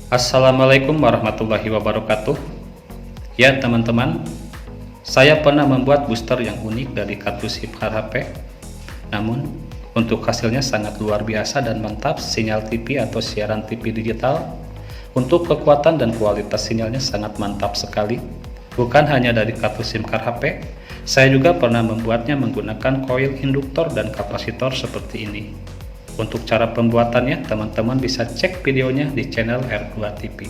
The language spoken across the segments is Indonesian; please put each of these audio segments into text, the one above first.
Assalamualaikum warahmatullahi wabarakatuh. Ya teman-teman, saya pernah membuat booster yang unik dari kartu SIM card HP. Namun, untuk hasilnya sangat luar biasa dan mantap. Sinyal TV atau siaran TV digital. Untuk kekuatan dan kualitas sinyalnya sangat mantap sekali. Bukan hanya dari kartu SIM card HP, saya juga pernah membuatnya menggunakan koil induktor dan kapasitor seperti ini. Untuk cara pembuatannya, teman-teman bisa cek videonya di channel R2 TV.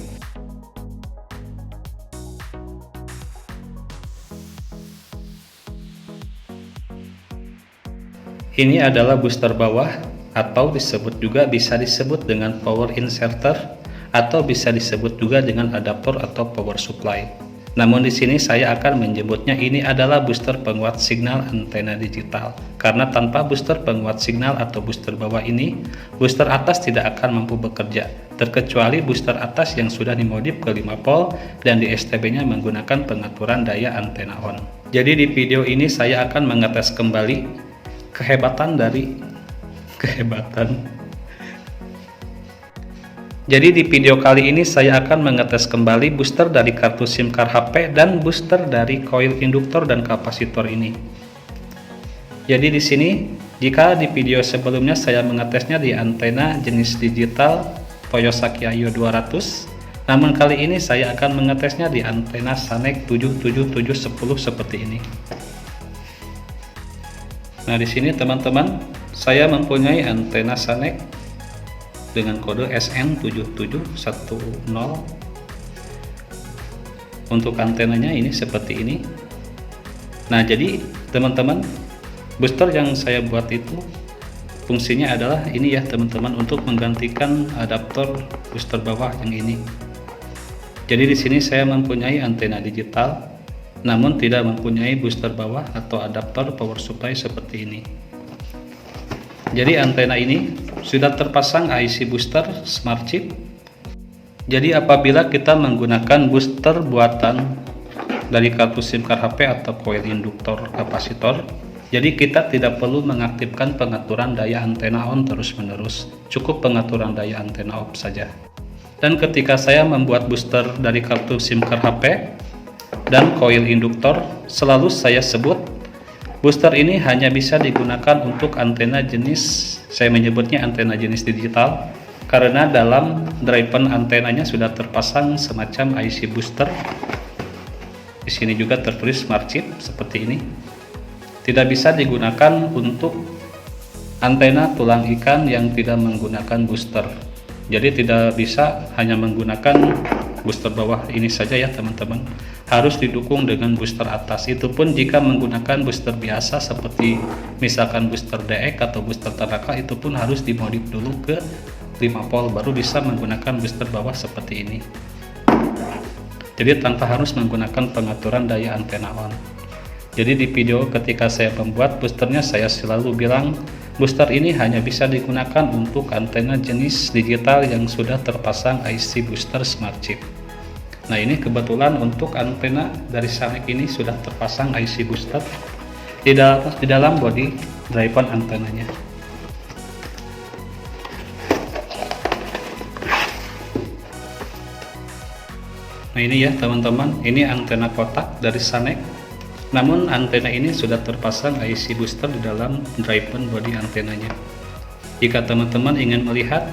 Ini adalah booster bawah, atau bisa disebut dengan power inserter, atau bisa disebut juga dengan adaptor atau power supply. Namun di sini saya akan menyebutnya ini adalah booster penguat signal antena digital. Karena tanpa booster penguat signal atau booster bawah ini, booster atas tidak akan mampu bekerja. Terkecuali booster atas yang sudah dimodif ke 5 volt dan di STB-nya menggunakan pengaturan daya antena on. Jadi di video ini saya akan mengetes kembali Jadi di video kali ini saya akan mengetes kembali booster dari kartu SIM card HP dan booster dari koil induktor dan kapasitor ini. Jadi di sini, jika di video sebelumnya saya mengetesnya di antena jenis digital Toyosaki Ayo 200, namun kali ini saya akan mengetesnya di antena Sanek 77710 seperti ini. Nah di sini teman-teman, saya mempunyai antena Sanek dengan kode SN7710. Untuk antenanya ini seperti ini. Nah jadi teman-teman, booster yang saya buat itu fungsinya adalah ini ya teman-teman, untuk menggantikan adaptor booster bawah yang ini. Jadi di sini saya mempunyai antena digital, namun tidak mempunyai booster bawah atau adaptor power supply seperti ini. Jadi antena ini sudah terpasang IC booster smart chip. Jadi apabila kita menggunakan booster buatan dari kartu SIM card HP atau koil induktor kapasitor, jadi kita tidak perlu mengaktifkan pengaturan daya antena on terus-menerus, cukup pengaturan daya antena off saja. Dan ketika saya membuat booster dari kartu SIM card HP dan koil induktor, selalu saya sebut booster ini hanya bisa digunakan untuk antena jenis, saya menyebutnya antena jenis digital, karena dalam driver antenanya sudah terpasang semacam IC booster. Di sini juga tertulis smart chip seperti ini. Tidak bisa digunakan untuk antena tulang ikan yang tidak menggunakan booster. Jadi tidak bisa hanya menggunakan booster bawah ini saja ya teman-teman, harus didukung dengan booster atas. Itu pun jika menggunakan booster biasa seperti misalkan booster DX atau booster Tanaka, itu pun harus dimodif dulu ke 5 volt baru bisa menggunakan booster bawah seperti ini. Jadi tanpa harus menggunakan pengaturan daya antena on. Jadi di video ketika saya membuat boosternya, saya selalu bilang booster ini hanya bisa digunakan untuk antena jenis digital yang sudah terpasang IC booster smart chip. Nah ini kebetulan untuk antena dari Sanek ini sudah terpasang IC booster di dalam body driver antenanya. Nah ini ya teman-teman, ini antena kotak dari Sanek. Namun antena ini sudah terpasang IC booster di dalam driver body antenanya. Jika teman-teman ingin melihat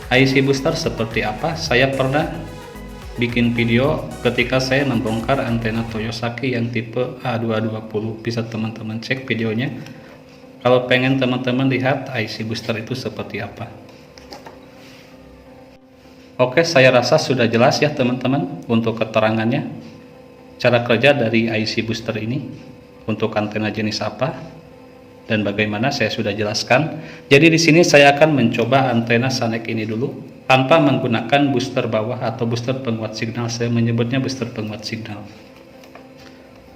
IC booster seperti apa, saya pernah bikin video ketika saya membongkar antena Toyosaki yang tipe A220. Bisa teman-teman cek videonya kalau pengen teman-teman lihat IC booster itu seperti apa. Oke, saya rasa sudah jelas ya teman-teman untuk keterangannya, cara kerja dari IC booster ini untuk antena jenis apa dan bagaimana saya sudah jelaskan. Jadi di sini saya akan mencoba antena Sanek ini dulu tanpa menggunakan booster bawah atau booster penguat signal. Saya menyebutnya booster penguat signal.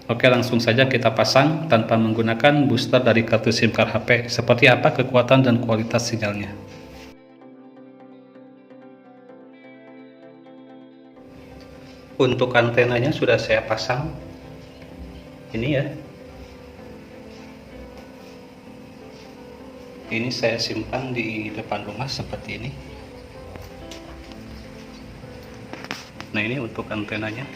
Oke, langsung saja kita pasang tanpa menggunakan booster dari kartu SIM card HP. Seperti apa kekuatan dan kualitas sinyalnya. Untuk antenanya sudah saya pasang. Ini ya. Ini saya simpan di depan rumah seperti ini. Nah, ini untuk antenanya.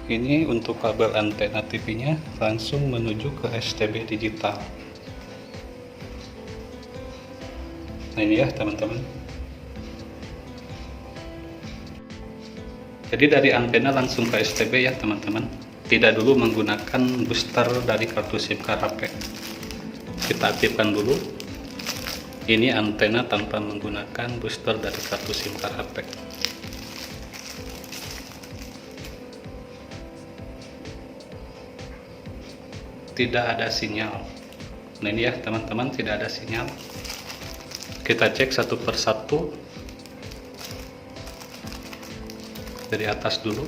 Ini untuk kabel antena TV-nya langsung menuju ke STB digital. Nah, ini ya teman-teman. Jadi dari antena langsung ke STB ya teman-teman. Tidak dulu menggunakan booster dari kartu SIM card HP. Kita aktifkan dulu. Ini antena tanpa menggunakan booster dari kartu SIM card HP. Tidak ada sinyal. Nah, ini ya teman-teman, tidak ada sinyal. Kita cek satu persatu dari atas dulu.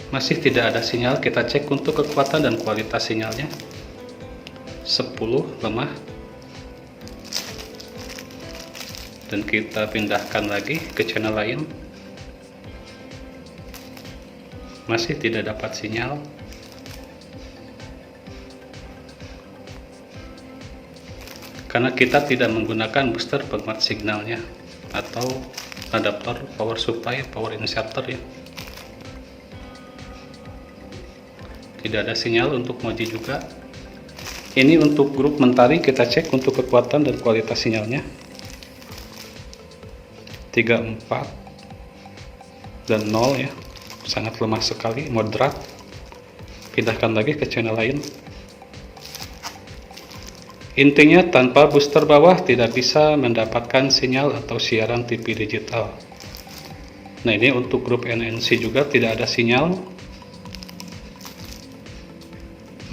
Masih tidak ada sinyal. Kita cek untuk kekuatan dan kualitas sinyalnya. 10 lemah. Dan kita pindahkan lagi ke channel lain. Masih tidak dapat sinyal. Karena kita tidak menggunakan booster penguat signalnya atau adaptor power supply, power inserter ya. Tidak ada sinyal untuk Moji juga. Ini untuk grup Mentari, kita cek untuk kekuatan dan kualitas sinyalnya. 34 dan 0 ya. Sangat lemah sekali, moderat. Pindahkan lagi ke channel lain. Intinya tanpa booster bawah tidak bisa mendapatkan sinyal atau siaran TV digital. Nah, ini untuk grup NNC juga tidak ada sinyal.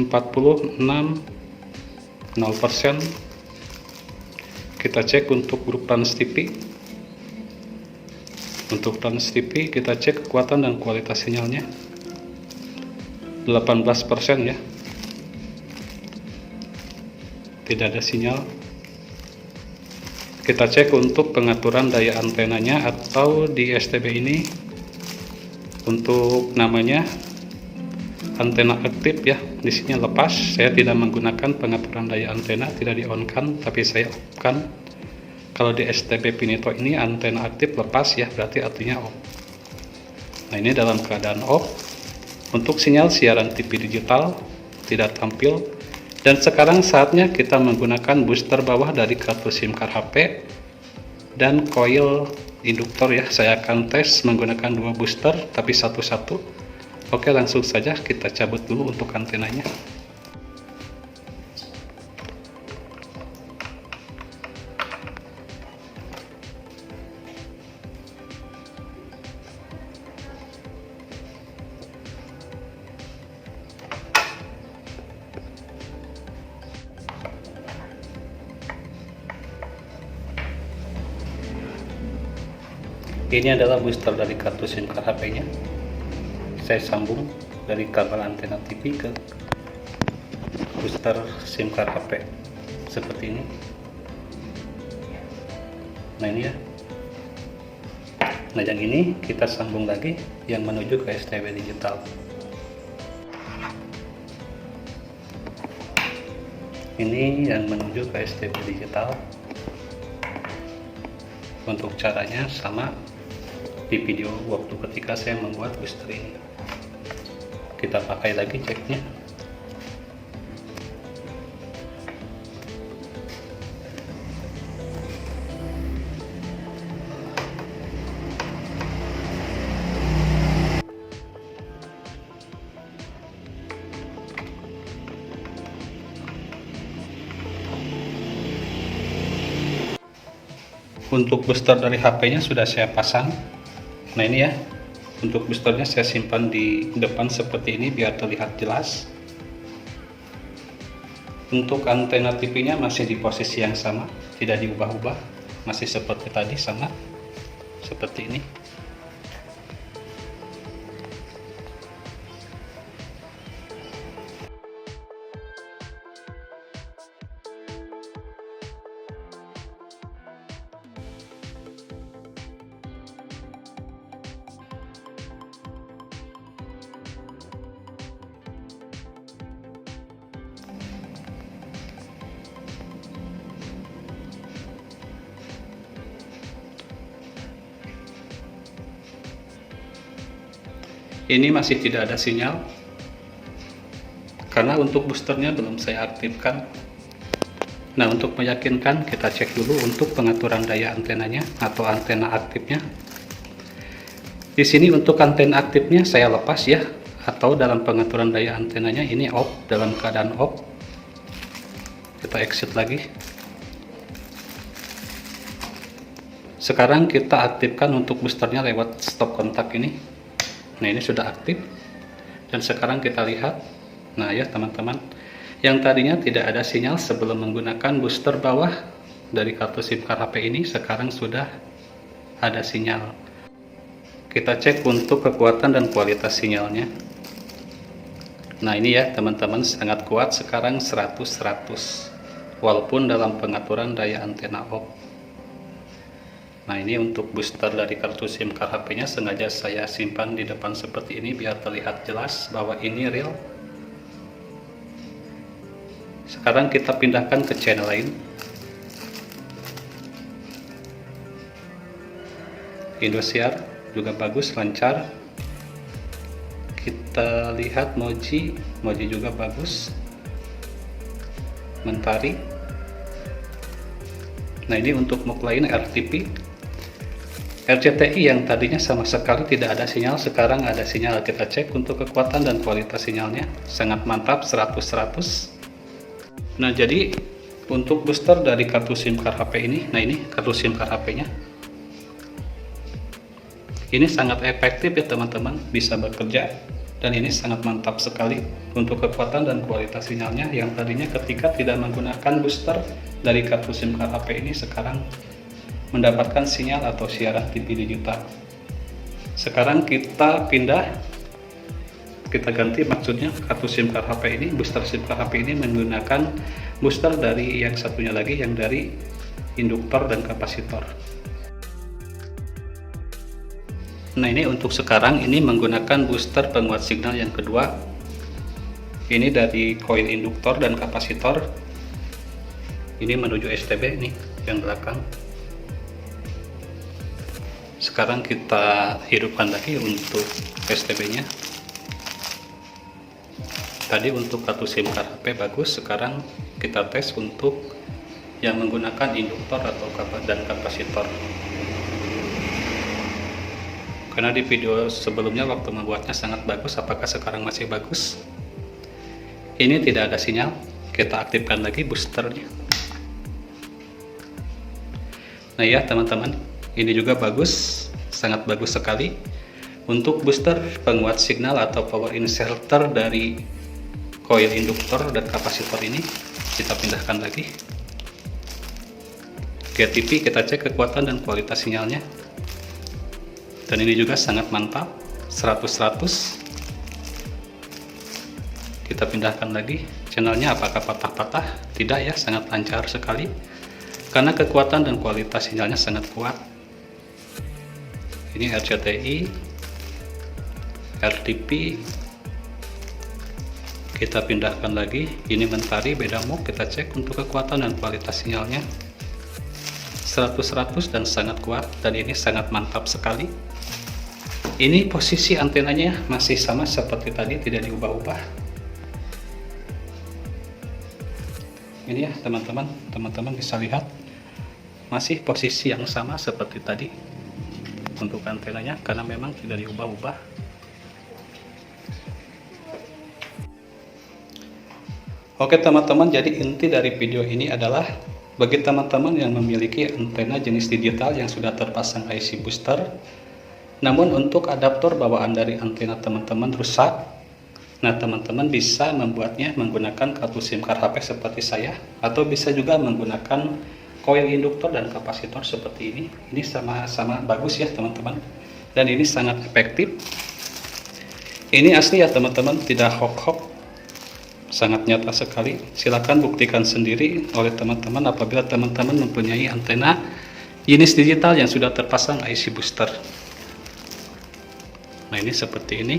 46 0%. Kita cek untuk grup Trans TV. Untuk Trans TV kita cek kekuatan dan kualitas sinyalnya. 18% ya. Tidak ada sinyal. Kita cek untuk pengaturan daya antenanya atau di STB ini untuk namanya antena aktif ya. Di sini lepas. Saya tidak menggunakan pengaturan daya antena, tidak di-on-kan, tapi saya off-kan. Kalau di STB Pinito ini antena aktif lepas ya, berarti artinya off. Nah, ini dalam keadaan off. Untuk sinyal siaran TV digital tidak tampil. Dan sekarang saatnya kita menggunakan booster bawah dari kartu SIM card HP dan coil induktor ya. Saya akan tes menggunakan 2 booster tapi satu-satu. Oke, langsung saja kita cabut dulu untuk antenanya. Ini adalah booster dari kartu SIM card HP-nya. Saya sambung dari kabel antena TV ke booster SIM card HP seperti ini. Nah, ini ya. Nah, yang ini kita sambung lagi yang menuju ke STB digital. Ini yang menuju ke STB digital. Untuk caranya sama di video waktu ketika saya membuat booster ini. Kita pakai lagi ceknya. Untuk booster dari HP-nya sudah saya pasang. Nah, ini ya. Untuk boosternya saya simpan di depan seperti ini biar terlihat jelas. Untuk antena TV-nya masih di posisi yang sama, tidak diubah-ubah, masih seperti tadi, sama seperti ini. ini masih tidak ada sinyal karena untuk boosternya belum saya aktifkan. Nah, untuk meyakinkan kita cek dulu untuk pengaturan daya antenanya atau antena aktifnya. Di sini untuk antena aktifnya saya lepas ya, atau dalam pengaturan daya antenanya ini off, dalam keadaan off. Kita exit lagi. Sekarang kita aktifkan untuk boosternya lewat stop kontak ini. Nah, ini sudah aktif. Dan sekarang kita lihat. Nah ya teman-teman, yang tadinya tidak ada sinyal sebelum menggunakan booster bawah dari kartu SIM card HP ini, sekarang sudah ada sinyal. Kita cek untuk kekuatan dan kualitas sinyalnya. Nah ini ya teman-teman, sangat kuat sekarang 100-100 walaupun dalam pengaturan daya antena off. Nah ini untuk booster dari kartu SIM card HP nya sengaja saya simpan di depan seperti ini biar terlihat jelas bahwa ini real. Sekarang kita pindahkan ke channel lain. Indosiar juga bagus, lancar. Kita lihat Moji juga bagus. Mentari. Nah ini untuk MUK lain RTP. RCTI yang tadinya sama sekali tidak ada sinyal, sekarang ada sinyal. Kita cek untuk kekuatan dan kualitas sinyalnya, sangat mantap, 100-100. Nah jadi untuk booster dari kartu SIM card HP ini, nah ini kartu SIM card HP nya ini sangat efektif ya teman-teman, bisa bekerja, dan ini sangat mantap sekali untuk kekuatan dan kualitas sinyalnya. Yang tadinya ketika tidak menggunakan booster dari kartu SIM card HP ini, sekarang mendapatkan sinyal atau siaran TV digital. Sekarang kita pindah, kita ganti maksudnya kartu SIM card HP ini, booster SIM card HP ini menggunakan booster dari yang satunya lagi, yang dari induktor dan kapasitor. Nah ini untuk sekarang ini menggunakan booster penguat signal yang kedua. Ini dari koil induktor dan kapasitor. Ini menuju STB nih yang belakang. Sekarang kita hidupkan lagi untuk STB nya. Tadi untuk kartu SIM card HP bagus, sekarang kita tes untuk yang menggunakan induktor atau dan kapasitor. Karena di video sebelumnya waktu membuatnya sangat bagus, apakah sekarang masih bagus? Ini tidak ada sinyal, kita aktifkan lagi boosternya. Nah ya teman-teman, ini juga bagus, sangat bagus sekali. Untuk booster penguat signal atau power inserter dari koil induktor dan kapasitor ini, kita pindahkan lagi. GTP kita cek kekuatan dan kualitas sinyalnya. Dan ini juga sangat mantap, 100-100. Kita pindahkan lagi. Channelnya apakah patah-patah? Tidak ya, sangat lancar sekali. Karena kekuatan dan kualitas sinyalnya sangat kuat. Ini RCTI, RTP. Kita pindahkan lagi, ini Mentari beda MUK, kita cek untuk kekuatan dan kualitas sinyalnya 100-100 dan sangat kuat, dan ini sangat mantap sekali. Ini posisi antenanya masih sama seperti tadi, tidak diubah-ubah. Ini ya teman-teman bisa lihat masih posisi yang sama seperti tadi untuk antenanya, karena memang tidak diubah-ubah. Oke teman-teman, jadi inti dari video ini adalah bagi teman-teman yang memiliki antena jenis digital yang sudah terpasang IC booster, namun untuk adaptor bawaan dari antena teman-teman rusak, nah teman-teman bisa membuatnya menggunakan kartu SIM card HP seperti saya, atau bisa juga menggunakan koil induktor dan kapasitor seperti ini. Ini sama-sama bagus ya teman-teman, dan ini sangat efektif. Ini asli ya teman-teman, tidak hoax-hoax, sangat nyata sekali. Silahkan buktikan sendiri oleh teman-teman apabila teman-teman mempunyai antena jenis digital yang sudah terpasang IC booster. Nah ini seperti ini.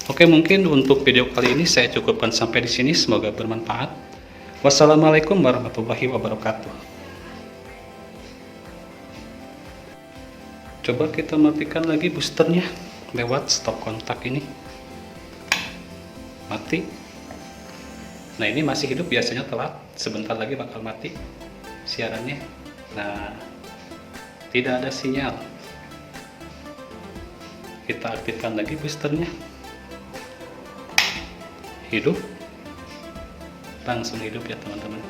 Oke, mungkin untuk video kali ini saya cukupkan sampai di sini, semoga bermanfaat. Wassalamualaikum warahmatullahi wabarakatuh. Coba kita matikan lagi boosternya lewat stop kontak ini. Mati. Nah, ini masih hidup, biasanya telat, sebentar lagi bakal mati siarannya. Nah, tidak ada sinyal. Kita aktifkan lagi boosternya. Hidup. Langsung hidup ya teman-teman.